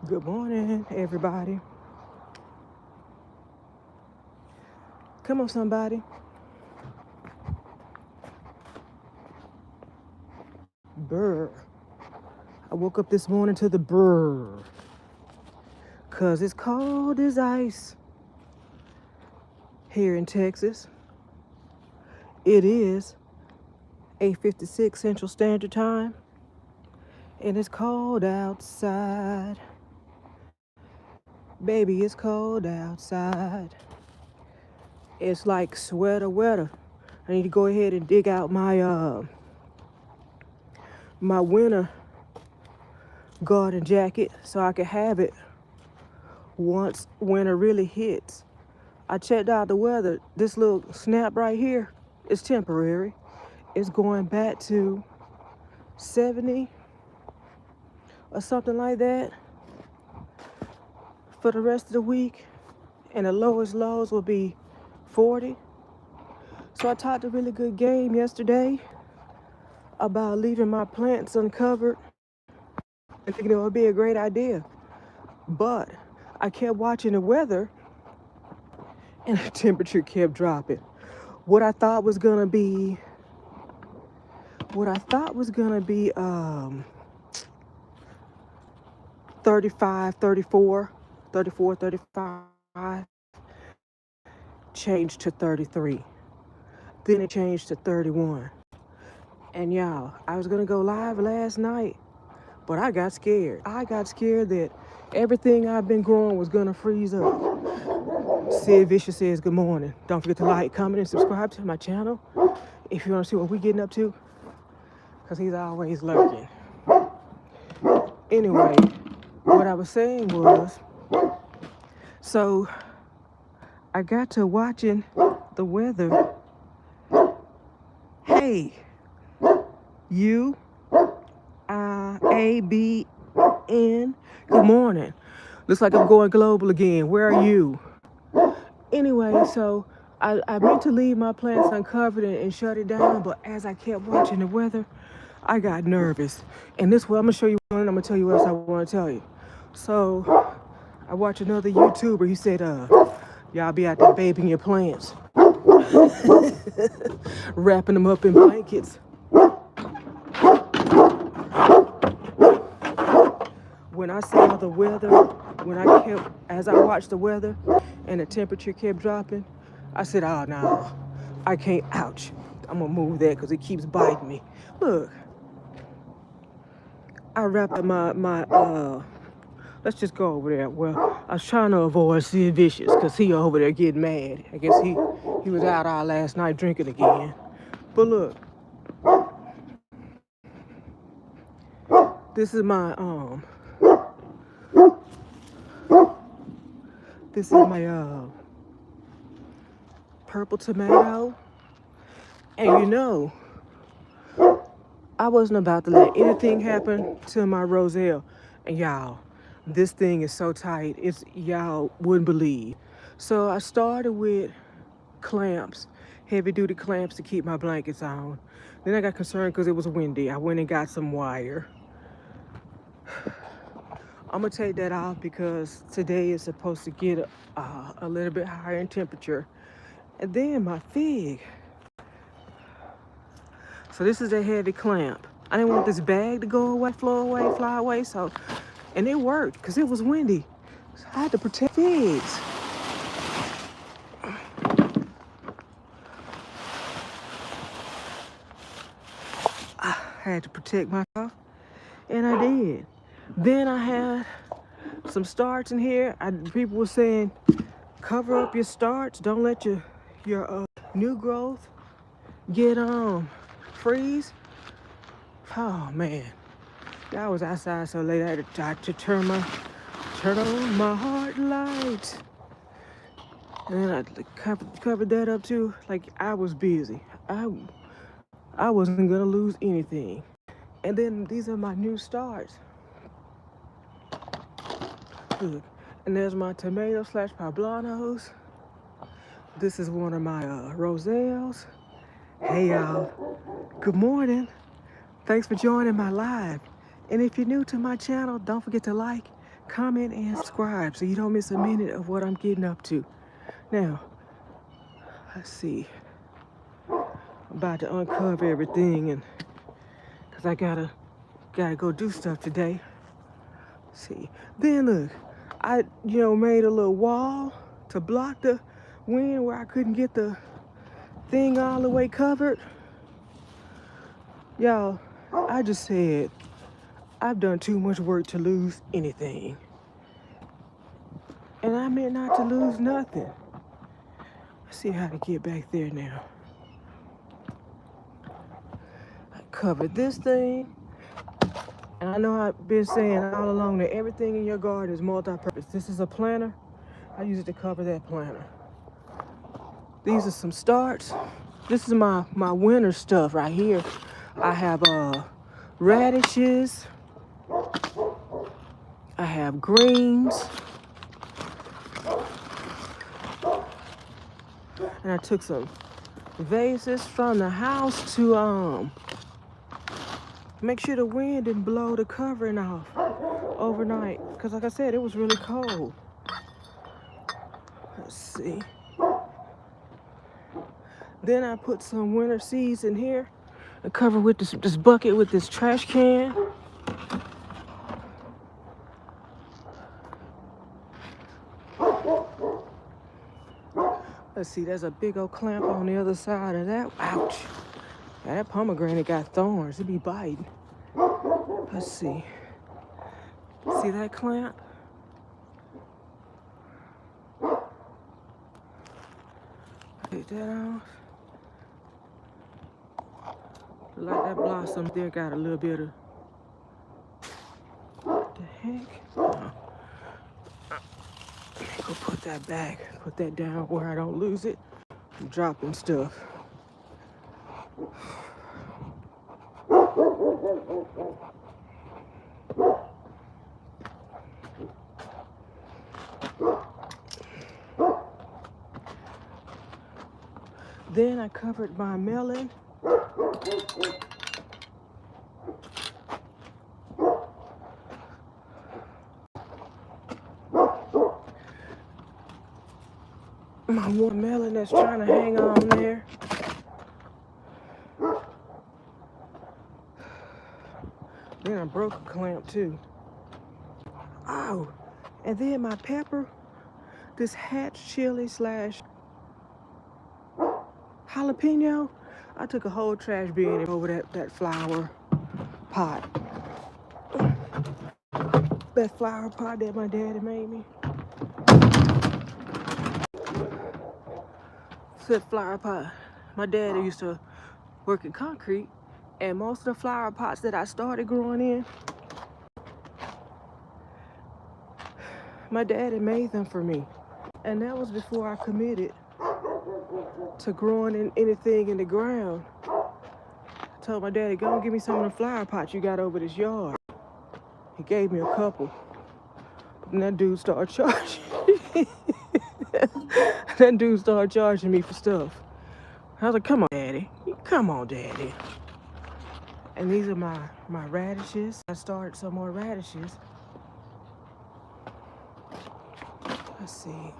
Good morning, everybody. Come on, somebody. Brrrr. I woke up this morning to the brrrr. Cause it's cold as ice here in Texas. It is 8:56 Central Standard Time. And it's cold outside. Baby, it's cold outside. It's like sweater weather. I need to go ahead and dig out my winter garden jacket so I can have it once winter really hits. I checked out the weather. This little snap right here is temporary. It's going back to 70 or something like that for the rest of the week. And the lowest lows will be 40. So I talked a really good game yesterday about leaving my plants uncovered and thinking it would be a great idea. But I kept watching the weather and the temperature kept dropping. What I thought was gonna be 35, 34, 35 changed to 33. Then it changed to 31. And y'all, I was gonna go live last night, but I got scared. I got scared that everything I've been growing was gonna freeze up. Sid Vicious says good morning. Don't forget to like, comment, and subscribe to my channel if you want to see what we're getting up to, because he's always lurking. Anyway, what I was saying was, so I got to watching the weather. Hey, UIABN, good morning. Looks like I'm going global again. Where are you? Anyway, so I meant to leave my plants uncovered and shut it down, but as I kept watching the weather, I got nervous. And this way, I'm gonna show you one, and I'm gonna tell you what else I want to tell you. So I watched another YouTuber. He said, y'all be out there bathing your plants, wrapping them up in blankets. When I saw the weather, as I watched the weather and the temperature kept dropping, I said, oh no, I can't, ouch. I'm gonna move that because it keeps biting me. Look, I wrapped up let's just go over there. Well, I was trying to avoid Sid Vicious because he over there getting mad. I guess he was out all last night drinking again. But look, this is my purple tomato. And you know, I wasn't about to let anything happen to my roselle. And y'all, this thing is so tight, y'all wouldn't believe. So I started with clamps, heavy duty clamps to keep my blankets on. Then I got concerned because it was windy. I went and got some wire. I'm gonna take that off because today is supposed to get a little bit higher in temperature. And then my fig. So this is a heavy clamp. I didn't want this bag to go away, fly away. So, and it worked because it was windy. So I had to protect figs. I had to protect myself, and I did. Then I had some starch in here. People were saying, cover up your starch. Don't let your new growth get freeze. Oh man, I was outside so late I had to turn on my heart light. And then I covered that up too. Like I was busy. I wasn't gonna lose anything. And then these are my new starts. Look, and there's my tomato / poblanos. This is one of my roselles. Hey y'all, good morning. Thanks for joining my live. And if you're new to my channel, don't forget to like, comment, and subscribe so you don't miss a minute of what I'm getting up to. Now, let's see. I'm about to uncover everything, and because I gotta go do stuff today. Let's see. Then look, I made a little wall to block the wind where I couldn't get the thing all the way covered. Y'all, I just said I've done too much work to lose anything. And I meant not to lose nothing. Let's see how to get back there now. I covered this thing. And I know I've been saying all along that everything in your garden is multi-purpose. This is a planter. I use it to cover that planter. These are some starts. This is my winter stuff right here. I have radishes. I have greens. And I took some vases from the house to make sure the wind didn't blow the covering off overnight. Because like I said, it was really cold. Let's see. Then I put some winter seeds in here and cover with this bucket with this trash can. Let's see, there's a big old clamp on the other side of that. Ouch. Yeah, that pomegranate got thorns. It be biting. Let's see. See that clamp? Take that off. Like that blossom there got a little bit of... What the heck? Oh. Go put that back. Put that down where I don't lose it. I'm dropping stuff. Then I covered my melon. My watermelon that's trying to hang on there. Then I broke a clamp too. Oh, and then my pepper, this hatch chili slash jalapeno, I took a whole trash bin over that flower pot. That flower pot that my daddy made me. That flower pot. My daddy used to work in concrete, and most of the flower pots that I started growing in, my daddy made them for me. And that was before I committed to growing in anything in the ground. I told my daddy, go and give me some of the flower pots you got over this yard. He gave me a couple. But then that dude started charging. That dude started charging me for stuff. I was like, come on, daddy. Come on, daddy. And these are my radishes. I started some more radishes. Let's see.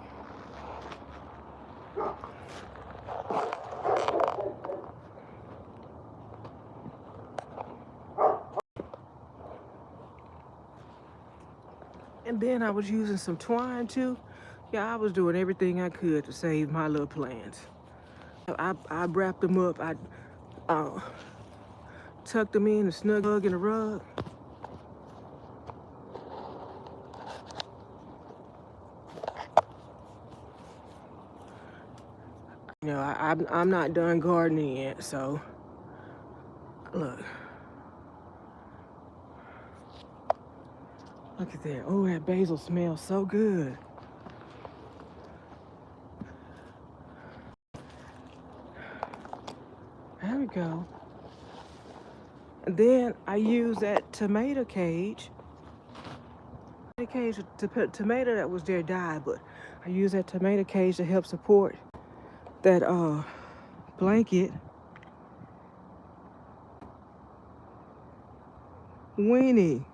And then I was using some twine too. Yeah, I was doing everything I could to save my little plants. I wrapped them up. I tucked them in and snug in a rug. You know, I'm not done gardening yet, so look. Look at that. Oh, that basil smells so good. There we go. And then I use that tomato cage. The cage, tomato that was there died, but I use that tomato cage to help support that blanket. Winnie,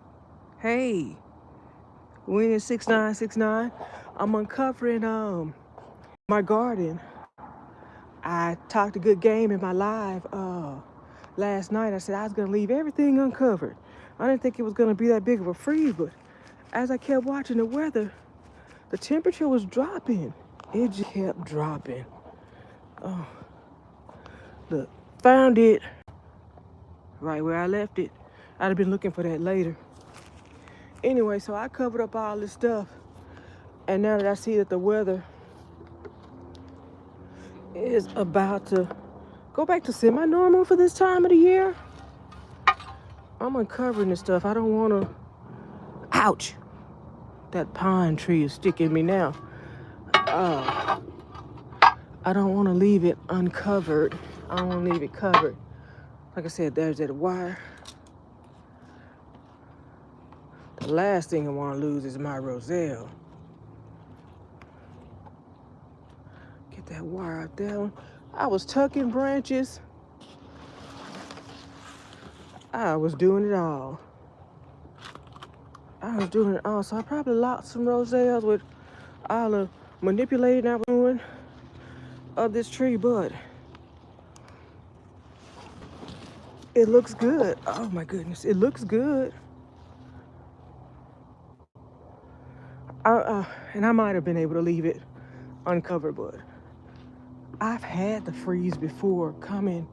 hey, Winning 6969. I'm uncovering my garden. I talked a good game in my live last night. I said I was gonna leave everything uncovered. I didn't think it was gonna be that big of a freeze, but as I kept watching the weather, the temperature was dropping. It just kept dropping. Oh, look, found it right where I left it. I'd have been looking for that later. Anyway, so I covered up all this stuff, and now that I see that the weather is about to go back to semi-normal for this time of the year, I'm uncovering this stuff. I don't want to. Ouch! That pine tree is sticking me now. I don't want to leave it uncovered. I don't want to leave it covered. Like I said, there's that wire. The last thing I want to lose is my roselle. Get that wire out there. I was tucking branches. I was doing it all. So I probably lost some roselles with all the manipulating I was doing of this tree, but it looks good. Oh my goodness, it looks good. And I might have been able to leave it uncovered, but I've had the freeze before come and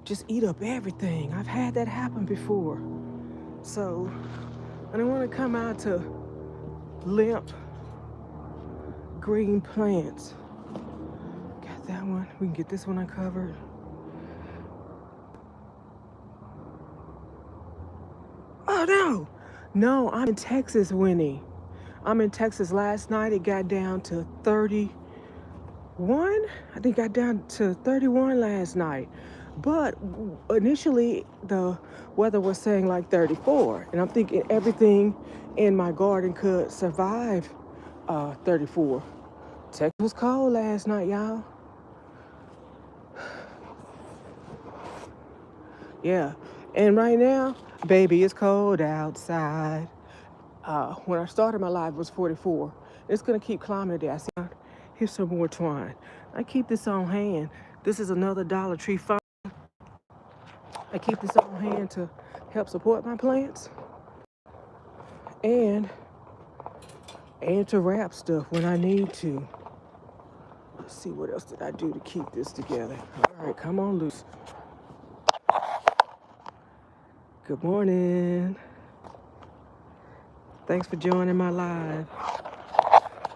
just eat up everything. I've had that happen before. So I don't want to come out to limp green plants. Got that one. We can get this one uncovered. Oh no! No, I'm in Texas, Winnie. I'm in Texas. Last night it got down to 31. I think it got down to 31 last night. But initially the weather was saying like 34. And I'm thinking everything in my garden could survive 34. Texas was cold last night, y'all. Yeah. And right now, baby, it's cold outside. When I started my live, it was 44. It's gonna keep climbing today. I see. Here's some more twine. I keep this on hand. This is another Dollar Tree phone. I keep this on hand to help support my plants and to wrap stuff when I need to. Let's see, what else did I do to keep this together? All right, come on loose. Good morning. Thanks for joining my live.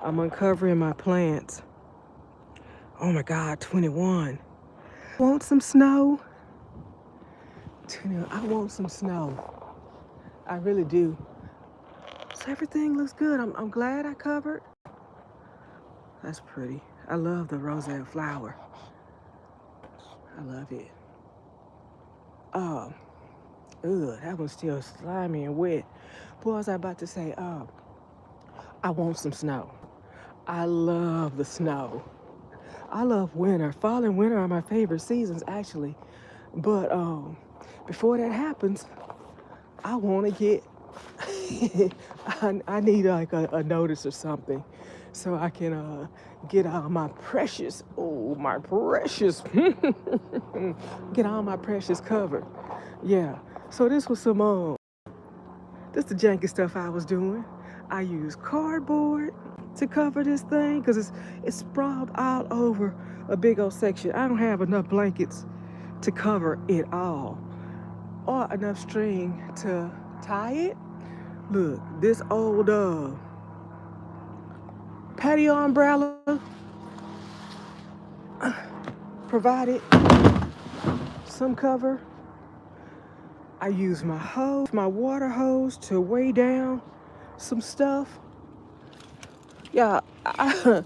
I'm uncovering my plants. Oh my God, 21. Want some snow? I want some snow. I really do. So everything looks good. I'm glad I covered. That's pretty. I love the rosette flower. I love it. That one's still slimy and wet. What was I about to say? I want some snow. I love the snow. I love winter. Fall and winter are my favorite seasons, actually. But before that happens, I want to get, I need like a notice or something so I can get all my precious, get all my precious covered. Yeah. So this was some, this the janky stuff I was doing. I used cardboard to cover this thing because it's sprawled all over a big old section. I don't have enough blankets to cover it all or enough string to tie it. Look, this old patio umbrella provided some cover. I used my water hose to weigh down some stuff. Yeah, I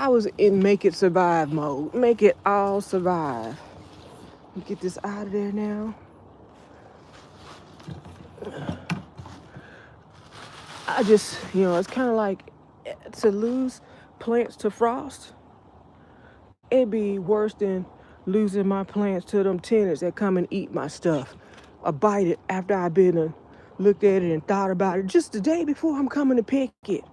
was in make it survive mode. Make it all survive. Get this out of there now. I just, it's kind of like to lose plants to frost. It'd be worse than losing my plants to them tenants that come and eat my stuff or bite it after I've been looked at it and thought about it just the day before I'm coming to pick it.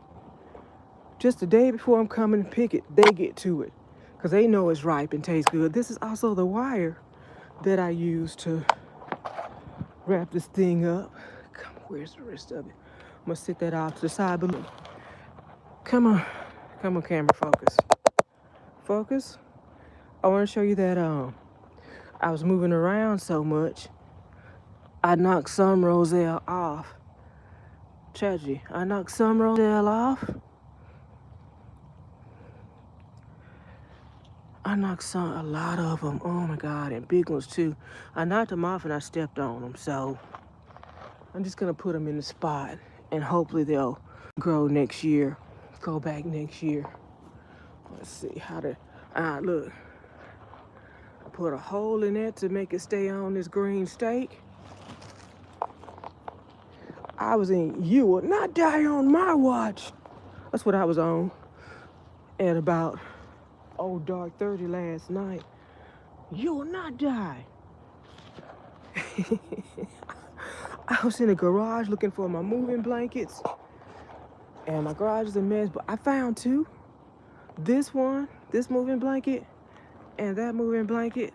Just the day before I'm coming to pick it, they get to it because they know it's ripe and tastes good. This is also the wire that I use to wrap this thing up. Come on, where's the rest of it? I'm gonna sit that off to the side, but look. Come on, camera, focus. Focus. I want to show you that I was moving around so much, I knocked some roselle off. Tragedy. I knocked some roselle off. I knocked a lot of them. Oh my God, and big ones too. I knocked them off and I stepped on them. So I'm just gonna put them in the spot and hopefully they'll grow next year. Go back next year. Let's see how to, look. I put a hole in it to make it stay on this green stake. I was in, you will not die on my watch. That's what I was on at about, dark 30 last night. You will not die. I was in the garage looking for my moving blankets. And my garage is a mess, but I found two. This one, this moving blanket, and that moving blanket.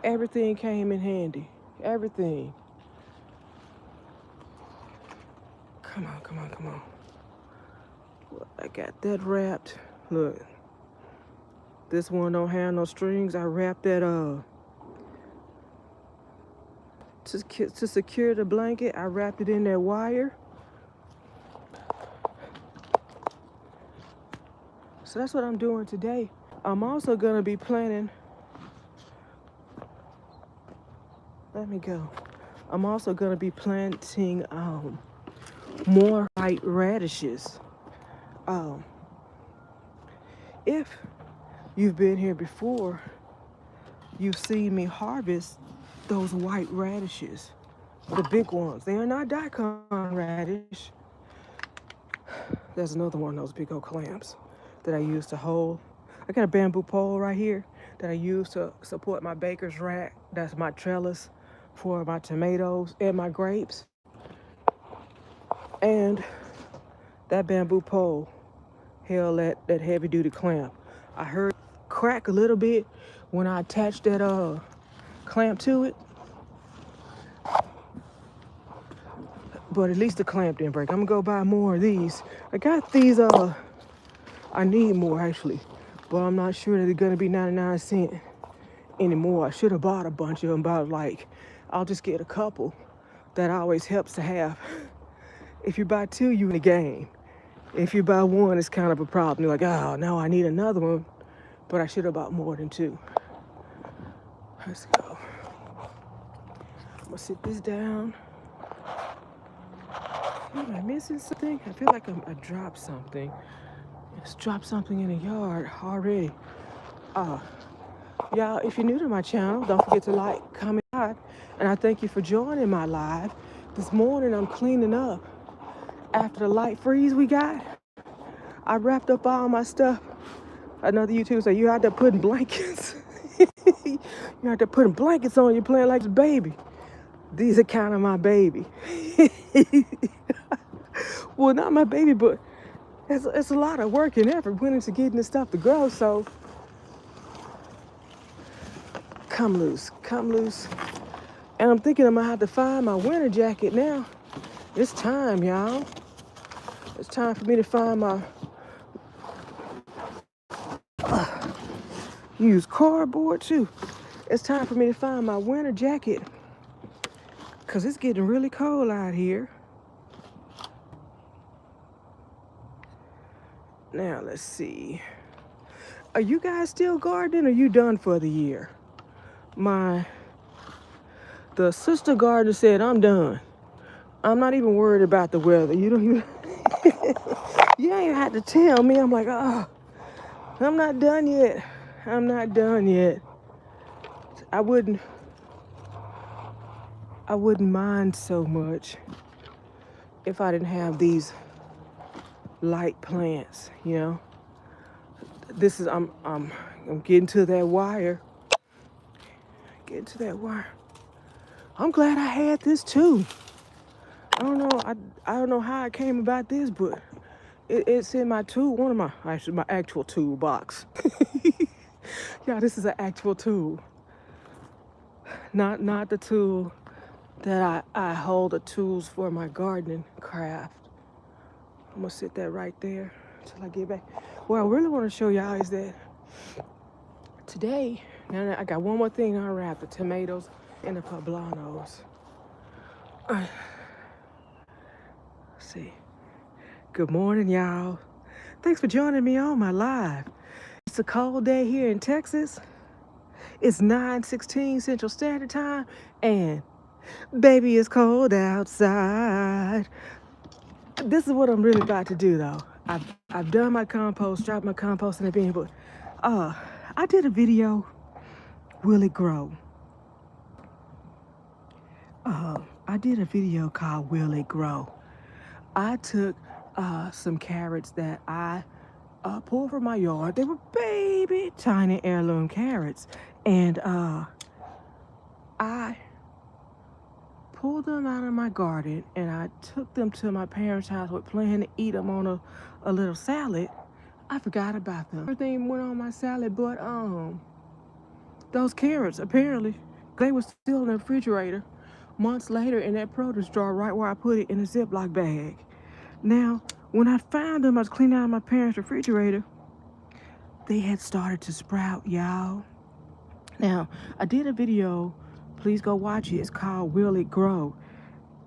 Everything came in handy. Everything. Come on. Well, I got that wrapped. Look. This one don't have no strings. I wrapped that to secure the blanket. I wrapped it in that wire. So that's what I'm doing today. I'm also gonna be planting. Let me go. I'm also gonna be planting more white radishes. If you've been here before, you've seen me harvest those white radishes, the big ones. They are not daikon radish. There's another one of those big old clamps that I use to hold. I got a bamboo pole right here that I use to support my baker's rack. That's my trellis for my tomatoes and my grapes. And that bamboo pole held that heavy duty clamp. I heard it crack a little bit when I attached that clamp to it. But at least the clamp didn't break. I'm gonna go buy more of these. I got these, I need more actually, but I'm not sure that they're gonna be 99 cents anymore. I should have bought a bunch of them, but I'll just get a couple. That always helps to have. If you buy two, you in the game. If you buy one, it's kind of a problem. You're like, oh no, I need another one, but I should have bought more than two. Let's go. I'm gonna sit this down. Am I missing something? I feel like I dropped something. Just dropped something in the yard already. Y'all, if you're new to my channel, don't forget to like, comment, and I thank you for joining my live. This morning I'm cleaning up. After the light freeze we got, I wrapped up all my stuff. Another YouTuber said, you out there putting blankets. You out there putting blankets on, you're playing like a baby. These are kind of my baby. Well, not my baby, but it's a lot of work and effort went into getting this stuff to grow, so come loose. And I'm thinking I'm gonna have to find my winter jacket now. It's time, y'all. It's time for me to find my use cardboard too. It's time for me to find my winter jacket because it's getting really cold out here. Now let's see. Are you guys still gardening or you done for the year? The sister gardener said I'm done. I'm not even worried about the weather. You ain't had to tell me. I'm like, oh, I'm not done yet. I wouldn't mind so much if I didn't have these light plants, you know. This is I'm getting to that wire. I'm glad I had this too. I don't know. I don't know how I came about this, but it's in my tool. One of my actual toolbox. Yeah, this is an actual tool. Not the tool that I hold the tools for my gardening craft. I'm gonna sit that right there until I get back. What I really want to show y'all is that today, now I got one more thing to unwrap: the tomatoes and the poblanos. Let's see. Good morning, y'all. Thanks for joining me on my live. It's a cold day here in Texas. It's 9:16 Central Standard Time, and baby, it's cold outside. This is what I'm really about to do, though. I've done my compost, dropped my compost in the bin, but I did a video, Will It Grow? I did a video called Will It Grow? I took some carrots that I pulled from my yard. They were baby, tiny heirloom carrots. And I pulled them out of my garden and I took them to my parents' house with plan to eat them on a little salad. I forgot about them. Everything went on my salad, but those carrots, apparently, they were still in the refrigerator months later in that produce jar right where I put it in a Ziploc bag. Now, when I found them, I was cleaning out my parents' refrigerator. They had started to sprout, y'all. Now, I did a video. Please go watch it. It's called Will It Grow?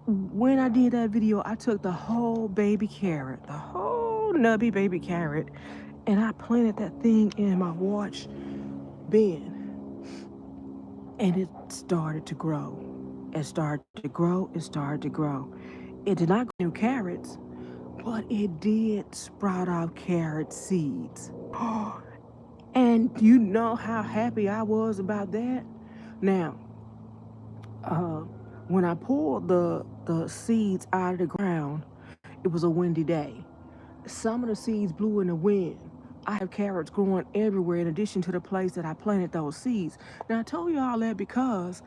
When I did that video, I took the whole baby carrot, the whole nubby baby carrot, and I planted that thing in my watch bin. And it started to grow. It started to grow. It started to grow. It did not grow new carrots, but it did sprout out carrot seeds. And you know how happy I was about that? Now, when I pulled the seeds out of the ground, it was a windy day. Some of the seeds blew in the wind. I have carrots growing everywhere in addition to the place that I planted those seeds. Now, I told you all that because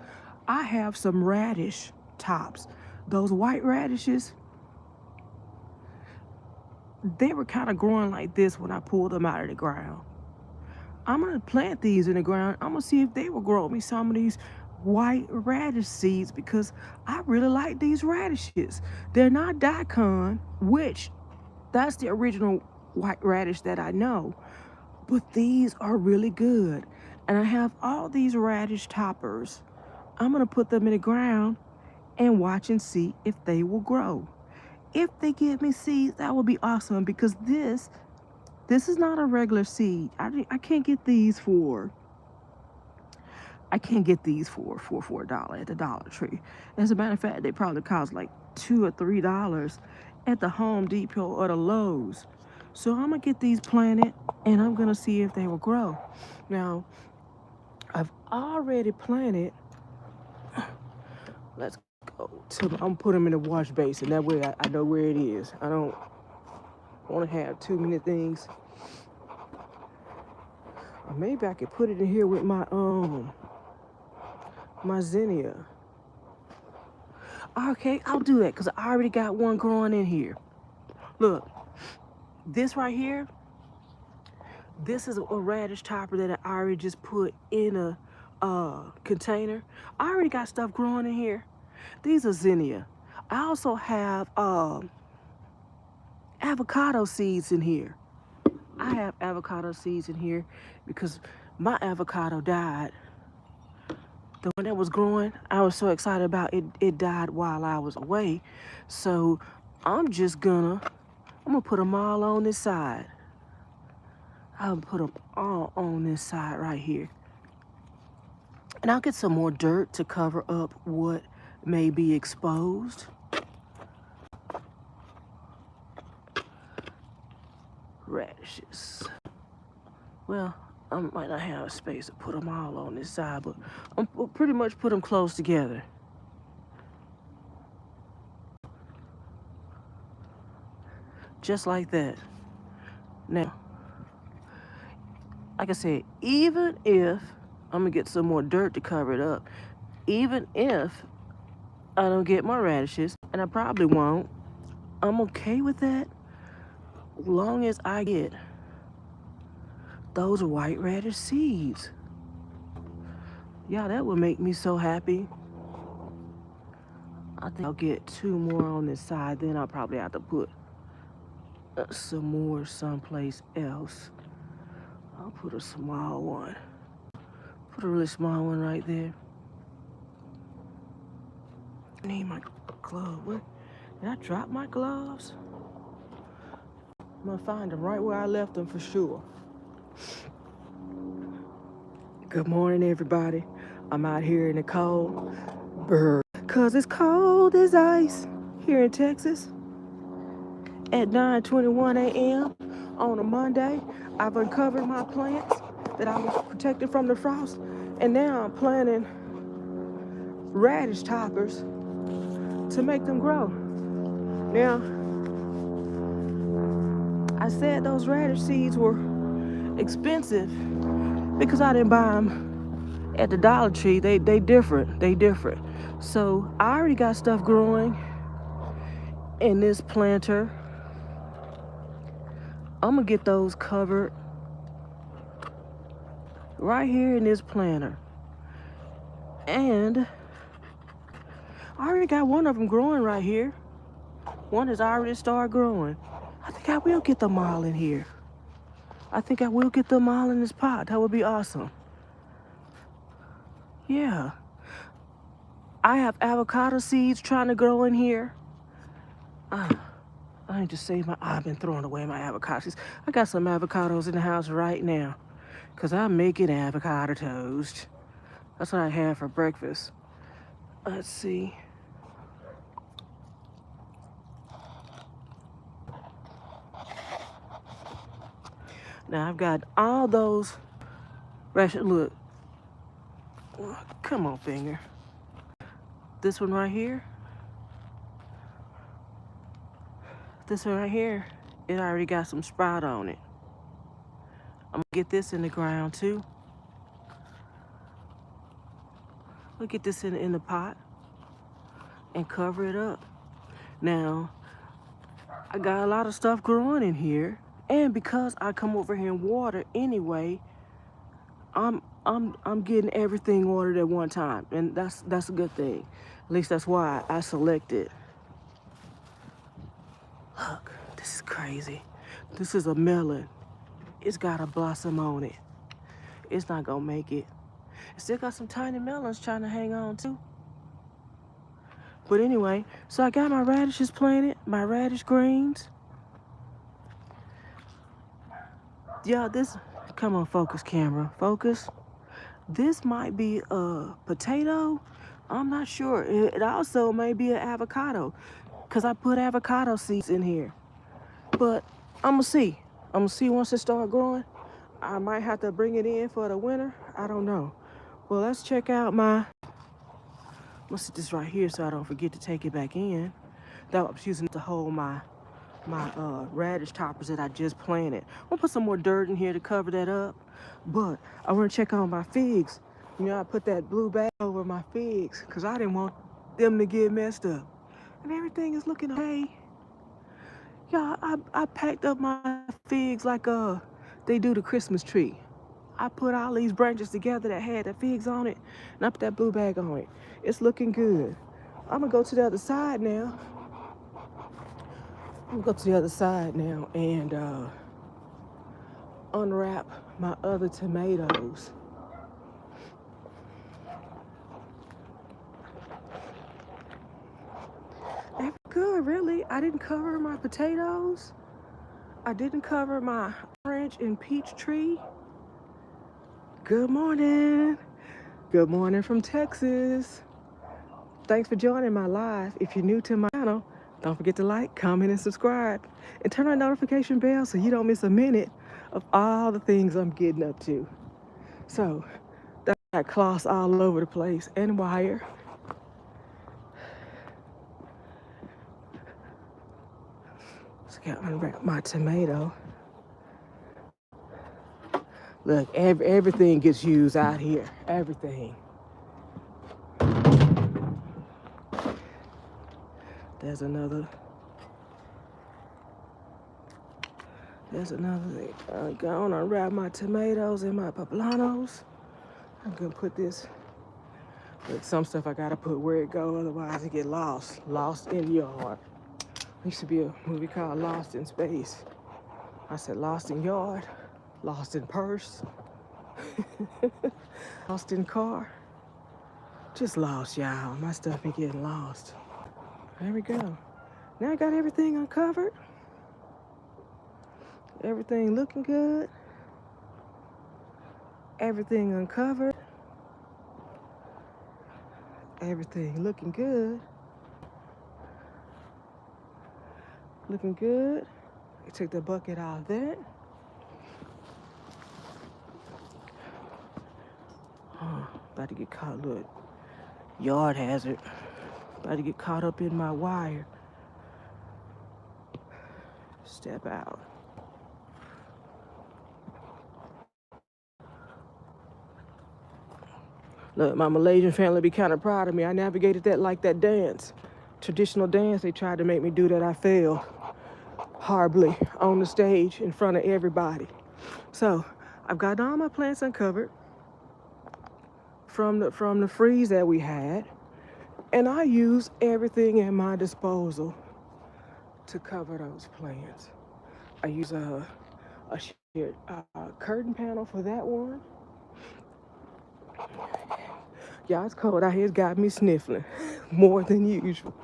I have some radish tops. Those white radishes, they were kind of growing like this when I pulled them out of the ground. I'm going to plant these in the ground. I'm going to see if they will grow me some of these white radish seeds because I really like these radishes. They're not daikon, which that's the original white radish that I know, but these are really good. And I have all these radish toppers. I'm going to put them in the ground and watch and see if they will grow. If they give me seeds, that would be awesome because this is not a regular seed. I can't get these for $4 at the Dollar Tree. As a matter of fact, they probably cost like $2 or $3 at the Home Depot or the Lowe's. So I'm gonna get these planted and I'm gonna see if they will grow. Now, I've already planted. Let's go to. I'm gonna put them in the wash basin. That way I know where it is. I don't want to have too many things. Or maybe I could put it in here with my my zinnia. Okay, I'll do that because I already got one growing in here. Look, this right here, this is a radish topper that I already just put in a container. I already got stuff growing in here. These are zinnia. I also have avocado seeds in here. I have avocado seeds in here because my avocado died. The one that was growing, I was so excited about it. It died while I was away. So I'm gonna put them all on this side. I'll put them all on this side right here. And I'll get some more dirt to cover up what may be exposed. Radishes. Well, I might not have space to put them all on this side, but I'm pretty much put them close together. Just like that. Now, like I said, even if I'm gonna get some more dirt to cover it up, even if I don't get more radishes, and I probably won't. I'm okay with that, as long as I get those white radish seeds. Yeah, that would make me so happy. I think I'll get 2 more on this side, then I'll probably have to put some more someplace else. I'll put a small one. Put a really small one right there. I need my glove. What? Did I drop my gloves? I'm gonna find them right where I left them for sure. Good morning, everybody. I'm out here in the cold. Brrrr. Cause it's cold as ice here in Texas at 9:21 a.m. on a Monday. I've uncovered my plants that I was protected from the frost, and now I'm planting radish toppers to make them grow. Now, I said those radish seeds were expensive because I didn't buy them at the Dollar Tree. They different. They different. So I already got stuff growing in this planter. I'm gonna get those covered right here in this planter. And I already got one of them growing right here. One has already started growing. I think I will get them all in here. I think I will get them all in this pot. That would be awesome. Yeah. I have avocado seeds trying to grow in here. I need to save my, I've been throwing away my avocado seeds. I got some avocados in the house right now because I'm making avocado toast. That's what I had for breakfast. Let's see. Now I've got all those radish. Look. Come on, finger. This one right here. This one right here, it already got some sprout on it. I'm gonna get this in the ground too. We'll get this in the pot and cover it up. Now, I got a lot of stuff growing in here, and because I come over here and water anyway, I'm getting everything watered at one time, and that's a good thing. At least that's why I selected. Look, this is crazy. This is a melon. It's got a blossom on it. It's not gonna make it. It still got some tiny melons trying to hang on too. But anyway, so I got my radishes planted, my radish greens. Yeah, this, come on, focus camera, focus. This might be a potato. I'm not sure. It also may be an avocado because I put avocado seeds in here. But I'm gonna see. I'm gonna see once it start growing. I might have to bring it in for the winter. I don't know. Well, let's check out my, let's sit this right here so I don't forget to take it back in. That I was using to hold my radish toppers that I just planted. I'm gonna put some more dirt in here to cover that up. But I want to check on my figs. You know, I put that blue bag over my figs because I didn't want them to get messed up. And everything is looking okay. Yeah, I packed up my figs like they do the Christmas tree. I put all these branches together that had the figs on it, and I put that blue bag on it. It's looking good. I'm gonna go to the other side now. I'm gonna go to the other side now and unwrap my other tomatoes. They were good, really. I didn't cover my potatoes. I didn't cover my orange and peach tree. Good morning. Good morning from Texas. Thanks for joining my live. If you're new to my channel, don't forget to like, comment, and subscribe. And turn on notification bell so you don't miss a minute of all the things I'm getting up to. So, that got cloths all over the place and wire. So I gotta unwrap my tomato. Look, everything gets used out here. Everything. There's another thing. I'm gonna unwrap my tomatoes and my poblanos. I'm gonna put this, but some stuff I gotta put where it go, otherwise it get lost in yard. There used to be a movie called Lost in Space. I said lost in yard, lost in purse, lost in car. Just lost, y'all. My stuff be getting lost. There we go. Now I got everything uncovered. Everything looking good. Everything uncovered. Everything looking good. Looking good. I took the bucket out of that. About to get caught, look. Yard hazard. About to get caught up in my wire. Step out. Look, my Malaysian family be kind of proud of me. I navigated that like that dance. Traditional dance, they tried to make me do that. I failed horribly on the stage in front of everybody. So I've got all my plants uncovered from the freeze that we had. And I use everything at my disposal to cover those plants. I use a curtain panel for that one. Y'all, it's cold out here. It's got me sniffling more than usual.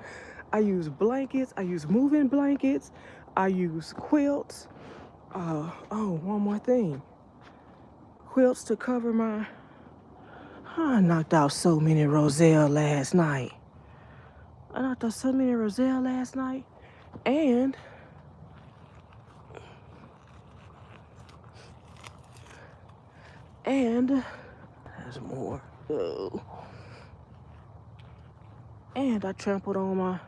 I use blankets. I use moving blankets. I use quilts. One more thing. Quilts to cover my... I knocked out so many roselle last night. And there's more. Oh. And I trampled on my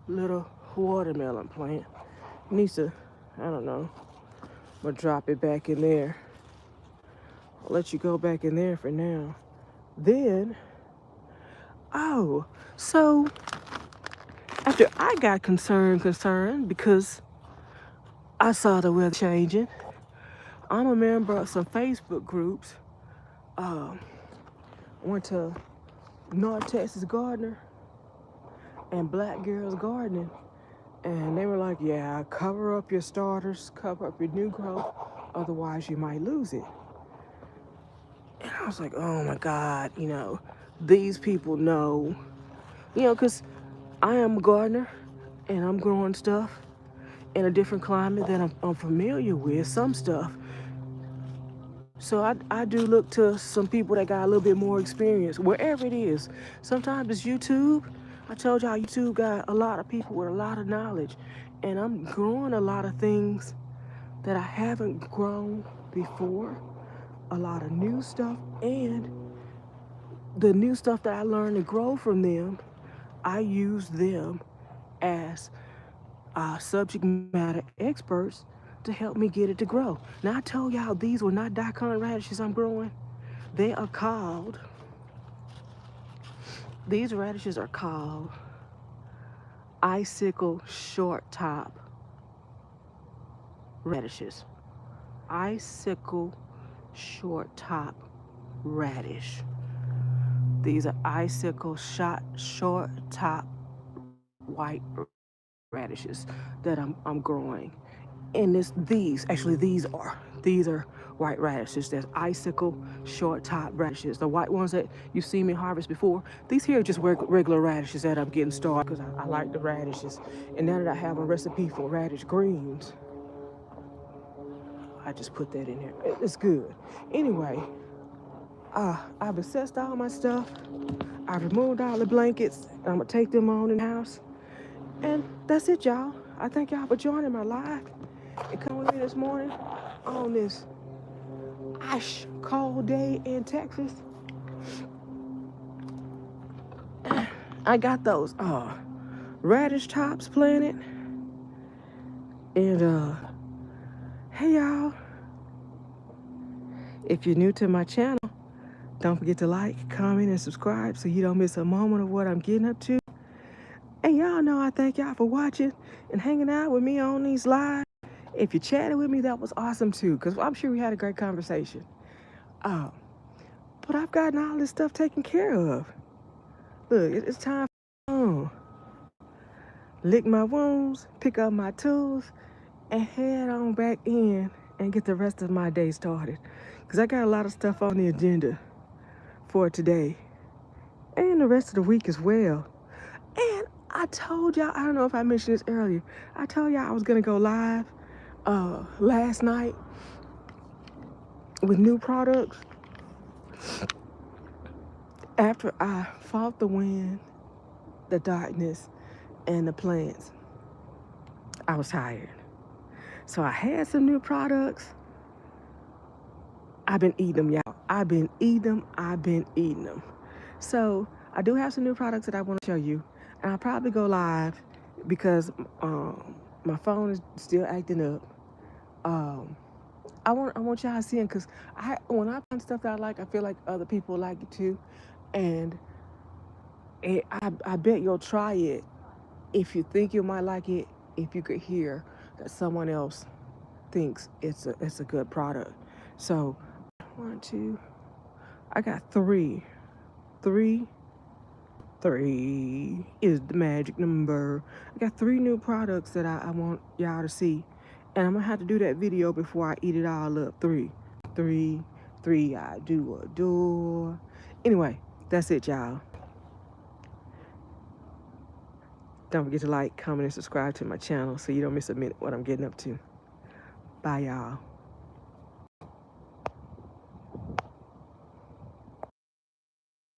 little watermelon plant. Needs to, I don't know, I'm gonna drop it back in there. I'll let you go back in there for now. Then, so after I got concerned because I saw the weather changing, I'm a member of some Facebook groups. Went to North Texas Gardener and Black Girls Gardening, and they were like, yeah, cover up your starters, cover up your new growth, otherwise you might lose it. And I was like, oh my God, these people know, because I am a gardener and I'm growing stuff in a different climate that I'm familiar with, some stuff. So I do look to some people that got a little bit more experience, wherever it is. Sometimes it's YouTube. I told y'all YouTube got a lot of people with a lot of knowledge. And I'm growing a lot of things that I haven't grown before. A lot of new stuff. And the new stuff that I learned to grow from them, I use them as subject matter experts to help me get it to grow. Now I told y'all these were not daikon radishes I'm growing. These radishes are called icicle short top radishes. Icicle short top radish. These are icicle short top white radishes that I'm growing. And these are white radishes. There's icicle short top radishes. The white ones that you've seen me harvest before, these here are just regular radishes that I'm getting started because I like the radishes. And now that I have a recipe for radish greens, I just put that in there. It's good. Anyway, I've assessed all my stuff. I've removed all the blankets. I'm gonna take them on in the house. And that's it, y'all. I thank y'all for joining my live and coming in this morning on this ice cold day in Texas. I got those radish tops planted. And hey y'all, if you're new to my channel, don't forget to like, comment, and subscribe so you don't miss a moment of what I'm getting up to. And And y'all know I thank y'all for watching and hanging out with me on these lives. If you chatted with me, that was awesome too, because I'm sure we had a great conversation. But I've gotten all this stuff taken care of. Look, it's time for lick my wounds, pick up my tools, and head on back in and get the rest of my day started. Because I got a lot of stuff on the agenda for today and the rest of the week as well. And I told y'all, I don't know if I mentioned this earlier, I told y'all I was going to go live last night with new products. After I fought the wind, the darkness, and the plants, I was tired. So I had some new products. I've been eating them, y'all. I've been eating them. So I do have some new products that I want to show you. And I'll probably go live because my phone is still acting up. I want y'all to see them because when I find stuff that I like, I feel like other people like it too. And I bet you'll try it if you think you might like it, if you could hear that someone else thinks it's a good product. So 1, 2, I got 3 is the magic number. I got 3 new products that I want y'all to see, and I'm gonna have to do that video before I eat it all up. 3 I do adore. Anyway, that's it, y'all. Don't forget to like, comment, and subscribe to my channel so you don't miss a minute what I'm getting up to. Bye, y'all.